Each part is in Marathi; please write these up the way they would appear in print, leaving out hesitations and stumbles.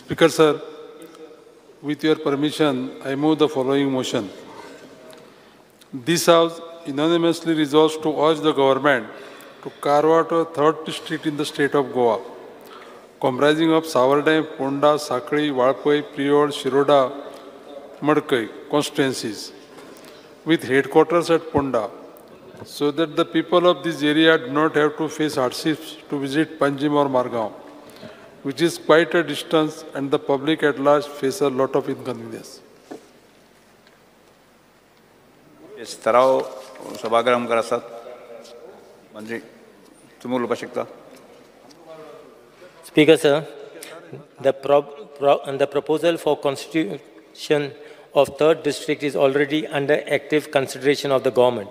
Speaker sir, with your permission, I move the following motion. This House unanimously resolves to urge the government to carve out a third district in the state of Goa, comprising of Savardai, Ponda, Sakri, Valpai, Priod, Shiroda, Madkai constituencies, with headquarters at Ponda, so that the people of this area do not have to face hardships to visit Panjim or Margao, which is quite a distance, and the public at large face a lot of inconvenience. Yes, Tarao Sabagaram Karasat. Mandri, तुम्ही बोलू शकता. Speaker sir, the proposal for constitution of third district is already under active consideration of the government,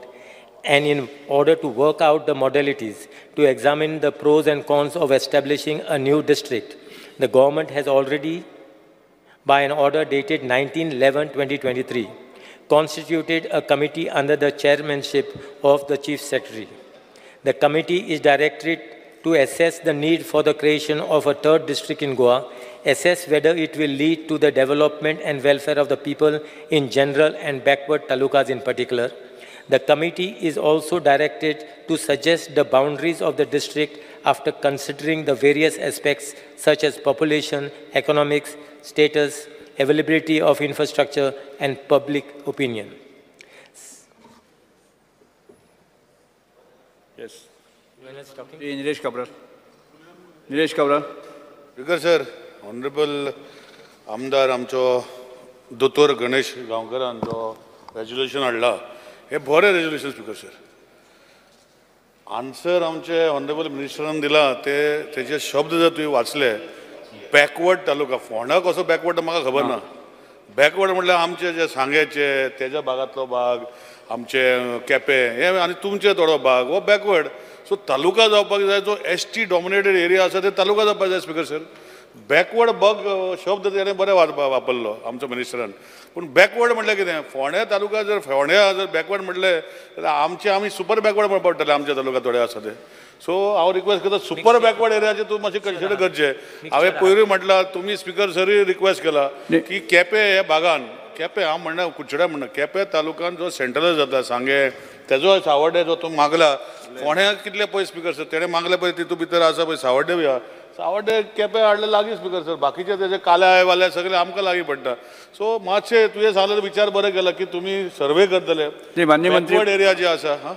and in order to work out the modalities to examine the pros and cons of establishing a new district, the government has already, by an order dated 19/11/2023, constituted a committee under the chairmanship of the Chief Secretary. The committee is directed to assess the need for the creation of a third district in Goa, assess whether it will lead to the development and welfare of the people in general and backward talukas in particular. The committee is also directed to suggest the boundaries of the district after considering the various aspects such as population, economics, status, availability of infrastructure, and public opinion. Yes. Nilesh Kabra. Nilesh Kabra. Speaker sir, Honorable Amdar Amcho Dr. Ganesh Gaonkarancho resolution हाडला. हे बरे resolution Speaker sir. Answer आमचे Honorable Ministeraन दिला ते त्याचे शब्द जर तुम्ही वाचले बॅकवर्ड तालुका फोंडा कसो बॅकवर्ड म्हाका खबर ना. बॅकवर्ड म्हटल्यार आमचे जे सांगेचे तेज्या भागातलो भाग आमचे केपे हे आनी तुमचे थोडो भाग हो बॅकवर्ड. सो तालुका जावपाक जाय जो ST डॉमिनेटेड एरिया आसा ते तालुका जावपाक जाय स्पीकर सर. बॅकवर्ड बग शब्द तेणें बरें वापरलो आमचो मिनिस्टरान. पूण बॅकवर्ड म्हटल्यार कितें फोंड्या तालुका जर फोंड्या जर बॅकवर्ड म्हटलें जाल्यार आमी सुपर बॅकवर्ड म्हणपाक पडटले आमचे तालुका थोडे आसा ते. सो हांव रिक्वेस्ट करता सुपर बॅकवर्ड एरियाचे तूं मातशें कन्सिडर करचें. हांवें पयरूय म्हटलां तुमी स्पीकर सरूय रिक्वेस्ट केला की केपें हे भागान केपें हांव म्हणना कुडचड्या म्हणना केपें तालुक्यान जो सेंट्रलायज जाता सांगे तेजो सावड्डे जो तूं मागला फोंड्या कितले पळय स्पीकर सर तेणें मागले पळय तितून भितर आसा पळय सावड्डे बी आहा सावड्डे केपें हाडले लागीं स्पीकर सर बाकीचे तेजे काल्याय वाले सगळे आमकां लागीं पडटा. सो मातशें तुवें सांगलें विचार बरें केला की तुमी सर्वे करतले बॅकवर्ड एरिया जे आसा हां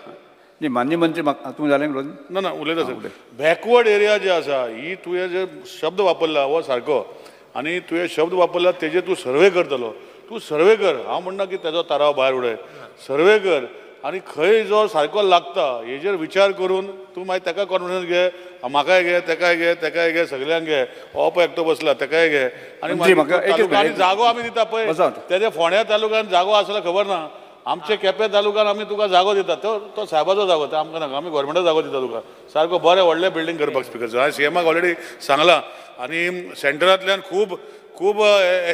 मान्य मंत्री तुम्ही झाले ना उलयता सर. बॅकवर्ड एरिया जे आसा ही तुवें जे शब्द वापरला हो सारको आनी तुवें शब्द वापरला तेजे तूं सर्वे करतलो. तूं सर्वे कर हांव म्हणना की तेजो ताराव भायर उडय. सर्वे कर आनी खंय जो सारको लागता हेजेर विचार करून तूं मागीर तेका कॉन्फिडन्स घे म्हाकाय घे तेकाय घे सगळ्यांक घे हो पळय एकटो बसला तेकाय घे आनी जागो आमी दिता पळय तेजे फोंड्या तालुक्यान जागो आसलो खबर ना. आमचे केपें तालुक्यान आमी तुका जागो दिता तो साहेबाचो जागो तो आमकां नाका आमी गोवोरमेंटाचो जागो दिता तुका सारको बरें व्हडलें बिल्डींग करपाक स्पीकर सर. हांवें CMाक ऑलरेडी सांगलां आनी सेंटरांतल्यान खूब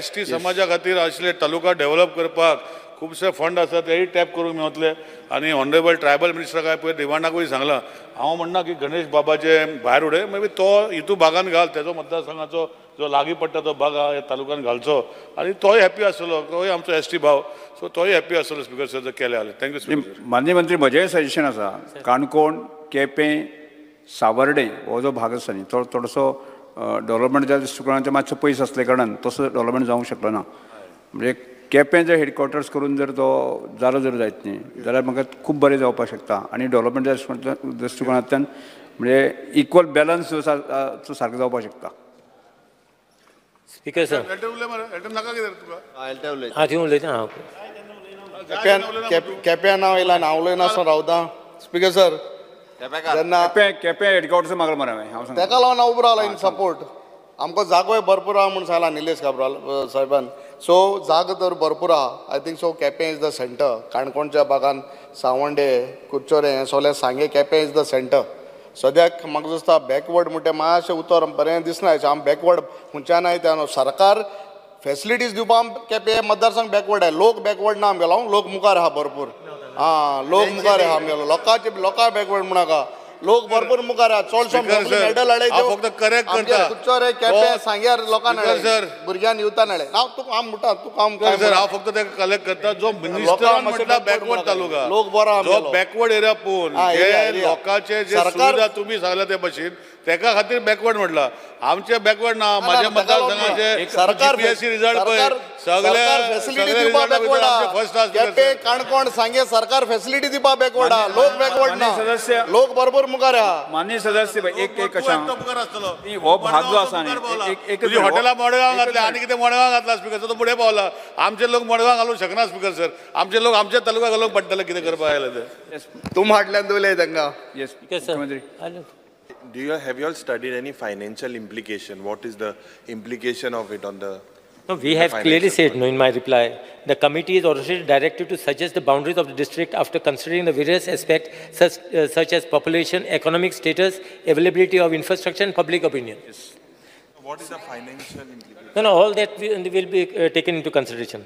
ST समाजा खातीर आशिल्ले तालुका डेव्हलप करपाक खुबशे फंड आसा तेय टॅप करूंक मेवतले. आनी ऑनरेबल ट्रायबल मिनिस्टराक पयर डिमांडाकूय सांगलां हांव म्हणना की गणेश बाबाचे भायर उडय मे बी तो हितू भागान घाल तेजो मतदारसंघाचो जो लागीं पडटा तो भाग ह्या तालुक्यान घालचो आनी तोय हॅप्पी आसतलो तोय आमचो ST भाव सो तोय हॅप्पी आसतलो स्पीकर सर जर केलें जाल्यार. थँक्यू मान्य मंत्री म्हजेंय सजेशन आसा काणकोण केपें सावर्डे हो जो भाग आसा न्ही तो थोडोसो डेव्हलपमेंट ज्या दृश्टिकोनाचे मातसो पयस आसले कारणान तसो डेव्हलपमेंट जावंक शकलो ना. म्हणजे केपें जर हेडक्वॉर्टर्स करून जर तो जालो जर जायत न्ही जाल्यार म्हाका खूब बरें जावपाक शकता आनी डेव्हलपमेंट दृश्टिकोनांतल्यान म्हणजे इक्वल बॅलन्स जो आसा तो सारको जावपाक शकता. स्पीकर सर केप्यां नांव येयलां हांव उलयनासतना रावता. स्पीकर सर जेन्ना केपें हेडक्वॉर्टर्स मागलो मरे हांवें तेका लागून हांव उबो रावला इन सपोर्ट. आमकां जागोय भरपूर आहा म्हूण सांगला निलेश काब्राल साहेबान. सो जागो तर भरपूर आहा. I think so Quepem is the centre. काणकोणच्या भागान सावंडे कुडचोरे हें सगळें सांगे केपें इज द सेंटर. सद्याक म्हाका दिसता बॅकवर्ड म्हणटा मातशें उतर बरें दिसना आम बॅकवर्ड खंयच्यान आयता सरकार फॅसिलिटीज दिवपाक केपें मतदारसंघ बॅकवर्ड आहे. लोक बॅकवर्ड ना आमगेलो लोक मुखार आहा भरपूर. लोक मुखार आहा आमगेलो लोकांचे बॅकवर्ड म्हणाका लोक भरपूर मुखार आहा चडशे मेडल हाडे हांव फक्त correct करता. कुच्चोरे केपें सांग्यार लोकांना Speaker sir. भुरग्यांनी युथान हाडे हांव तुका हांव म्हणटा तूं काम तर सर हांव फक्त ते कलेक्ट करता जो मिनिस्टरान म्हटला बॅकवर्ड तालुका लोक बरो जो बॅकवर्ड एरिया पळोवन हा, area, जे area. लोकांचे जे सरकार- सुविधा तुम्ही सांगल्या ते भशेन तेका खातीर बॅकवर्ड म्हटला आमचे बॅकवर्ड ना माझ्या मतदारसंघाचे सरकार GPSC रिझल्ट पळय फॅसिलिटी दिवपा backward first class Quepem Canacona सांगे सरकार फॅसिलिटी दिवपा बॅकवर्ड लोक बॅकवर्ड ना सदस्य- लोक भरपूर मुखार आहा मान्य सदस्य एक कशा मुखार आसतलो हो भाग जो आसा न्ही एक तुझी हॉटेला मडगांव घातले आणि कितें मडगांव घातला स्पीकर तो पुढे पावला आमचे लोक मडगांव घालूंक शकना स्पीकर सर आमचे लोक आमच्या तालुका घालूंक पडटले कितें करपाक आयले ते तूं हाटल्यान दवरले तांकां येस Because, sir, मुख्यमंत्री Have you all studied any financial implication? What is the implication of it on the? no, we have clearly financial said, no, in my reply, the committee is already directed to suggest the boundaries of the district after considering the various aspects such as population, economic status, availability of infrastructure and public opinion. What is the financial implication? No, all that will be taken into consideration.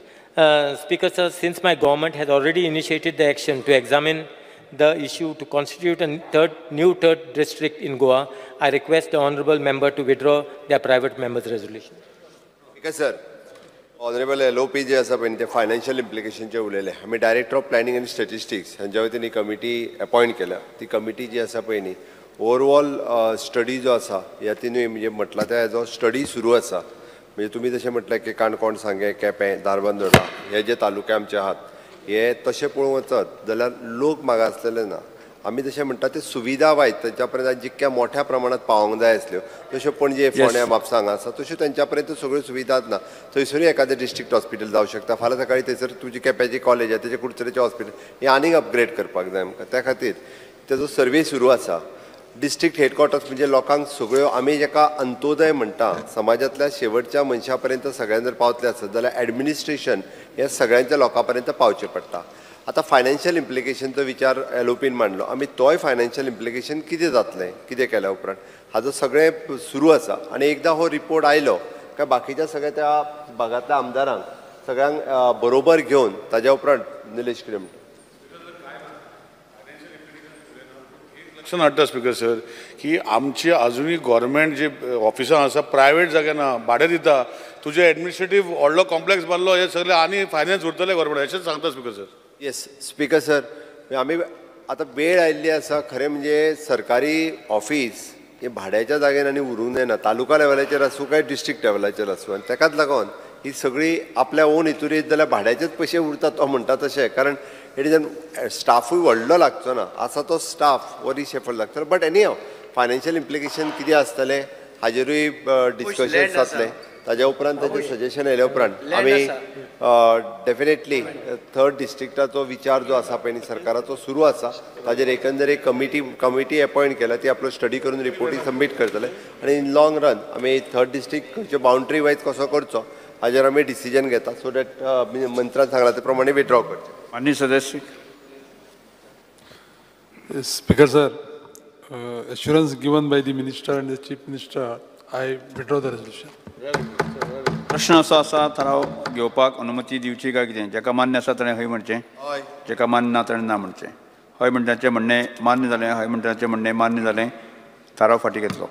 Speaker, sir, since my government has already initiated the action to examine the issue to constitute a new third district in Goa, I request the honourable member to withdraw their private member's resolution. Because sir, Honorable LOP जे आसा पळय ते फायनान्शियल इम्प्लिकेशनचे उलयले आमी डायरेक्टर ऑफ प्लॅनिंग आनी स्टॅटिस्टिक्स हांच्या वतीन ही कमिटी अपॉयंट केल्या ती कमिटी जी आसा पळय न्ही ओवरऑल स्टडी जो आसा ह्यातीनूय म्हणजे म्हटला त्या हेजो स्टडी सुरू आसा म्हणजे तुमी जशें म्हटलें की काणकोण सांगे केपें धारबांदोडा हे जे तालुके आमचे आहात हे तशें पळोवंक वचत जाल्यार लोक मागासलेले ना आमी जशें म्हणटा ते सुविधा वायज तेंच्या पर्यंत जितक्या मोठ्या प्रमाणात पावोंक जाय आसल्यो तश्यो पणजे फोंड्या म्हापसा हांगा आसा तश्यो तेंच्या पर्यंत सगळ्यो सुविधाच ना थंयसरूय एखादें डिस्ट्रिक्ट हॉस्पिटल जावं शकता फाल्यां सकाळी थंयसर तुजी केप्याची कॉलेज आहे तेजे कुडचडेचें हॉस्पिटल हें आनीक अपग्रेड करपाक जाय आमकां त्या खातीर तेजो सर्वे सुरू आसा डिस्ट्रिक्ट हेडक्वॉर्टर्स म्हणजे लोकांक सगळ्यो आमी जेका अंत्योदय म्हणटा समाजांतल्या शेवटच्या मनशा पर्यंत सगळ्यांक जर पावतले आसत जाल्यार ॲडमिनिस्ट्रेशन हें सगळ्यांच्या लोकां पर्यंत पावचें पडटा आतां फायनान्शियल इम्प्लिकेशनचो विचार एलओपीन मांडलो आमी तोय फायनान्शियल इम्प्लिकेशन कितें जातलें कितें केल्या उपरांत हाजो सगळें सुरू आसा आनी एकदां हो रिपोर्ट आयलो काय बाकीच्या सगळ्या त्या भागांतल्या आमदारांक सगळ्यांक बरोबर घेवन ताज्या उपरांत निलेश कितें म्हणटा लक्षण हाडटा स्पीकर सर की आमची अजूनही गव्हर्मेंट जे ऑफिसां आसा प्रायवेट जाग्यांना भाडे दिता तुजे एडमिनिस्ट्रेटीव व्हडलो कॉम्प्लेक्स बांदलो हे सगळे आनी फायनान्स उरतले गव्हर्मेंट अशेंच सांगता speaker sir yes speaker sir आमी आतां वेळ आयिल्ली आसा खरें म्हणजे सरकारी ऑफीस हे भाड्याच्या जाग्यान आनी उरूंक जायना तालुका लेवलाचेर आसूं काय डिस्ट्रिक्ट लेवलाचेर आसूं आनी ताकाच लागून ही सगळी आपल्या ओन हितूर येत जाल्यार भाड्याचेच पयशे उरतात तो म्हणटा तशें कारण हे स्टाफूय व्हडलो लागचो ना आसा तो स्टाफ वरी शेफल लागतलो बट एनी हांव फायनान्शियल इम्प्लिकेशन कितें आसतलें हाजेरूय डिस्कशन जातलें ताज्या उपरांत ताजें सजेशन येयल्या उपरांत आमी डेफिनेटली थर्ड डिस्ट्रिक्टाचो विचार जो आसा पळय न्ही सरकाराचो सुरू आसा ताजेर एकंदर एक कमिटी अपॉयंट केल्या ती आपलो स्टडी करून रिपोर्टी सबमीट करतले आनी इन लॉंग रन आमी थर्ड डिस्ट्रिक्ट खंयच्यो बाउंड्री वायज कसो करचो हाजेर आमी डिसिजन घेता सो दॅट मंत्र्यान सांगला ते प्रमाणे विड्रॉ करचे मान्य सदस्य Speaker sir, assurance given by the minister and the chief minister, I withdraw the resolution. प्रश्न असो आसा थाराव घेवपाक अनुमती दिवची काय कितें जेका मान्य आसा ताणें हय म्हणचें जेका मान्य ना ताणें ना म्हणचें हय म्हणटाचें म्हणणें मान्य जालें हय म्हणटाचें म्हणणें मान्य जालें थाराव फाटी घेतलो